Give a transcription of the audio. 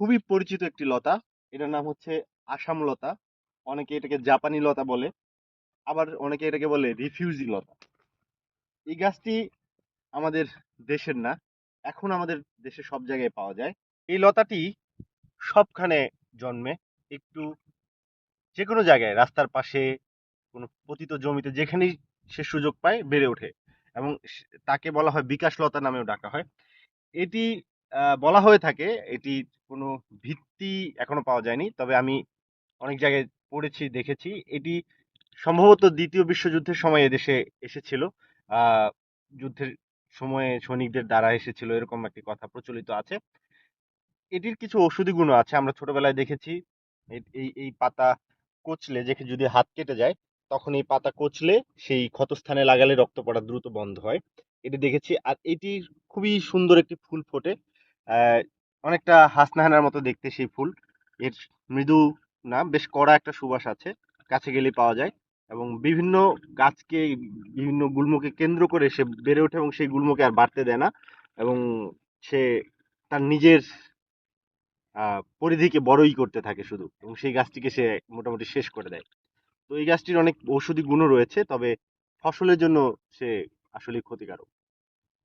খুবই পরিচিত একটি লতা। এটার নাম হচ্ছে আসাম লতা। অনেকে এটাকে জাপানি লতা বলে, আবার অনেকে এটাকে বলে রিফিউজি লতা। এই গাছটি আমাদের দেশের না, এখন আমাদের দেশে সব জায়গায় পাওয়া যায়। এই লতাটি সবখানে জন্মে, একটু যে কোনো জায়গায়, রাস্তার পাশে, কোনো পতিত জমিতে, যেখানেই সে সুযোগ পায় বেড়ে ওঠে। এবং তাকে বলা হয় বিকাশ লতা নামেও ডাকা হয়। এটি বলা হয়ে থাকে, এটি কোনো ভিত্তি এখনো পাওয়া যায়নি, তবে আমি অনেক জায়গায় পড়েছি, দেখেছি। এটি সম্ভবত দ্বিতীয় বিশ্বযুদ্ধের সময় এদেশে এসেছিল। আহ যুদ্ধের সময়ে সৈনিকদের দ্বারা এসেছিল, এরকম একটি কথা প্রচলিত আছে। এটির কিছু ঔষধি গুণও আছে, আমরা ছোটবেলায় দেখেছি। এই পাতা কচলে, যে যদি হাত কেটে যায়, তখন এই পাতা কচলে সেই ক্ষতস্থানে লাগালে রক্ত পড়া দ্রুত বন্ধ হয়। এটি দেখেছি। আর এটির খুবই সুন্দর একটি ফুল ফোটে, আহ অনেকটা হাসনাহানার মতো দেখতে সেই ফুল। এর মৃদু, না বেশ কড়া একটা সুবাস আছে, কাছে গেলে পাওয়া যায়। এবং বিভিন্ন গাছকে, বিভিন্ন গুল্মকে কেন্দ্র করে সে বেড়ে ওঠে, এবং সেই গুল্মকে আর বাড়তে দেয় না। এবং সে তার নিজের পরিধিকে বড়ই করতে থাকে শুধু, এবং সেই গাছটিকে সে মোটামুটি শেষ করে দেয়। তো এই গাছটির অনেক ঔষধি গুণও রয়েছে, তবে ফসলের জন্য সে আসলে ক্ষতিকারক।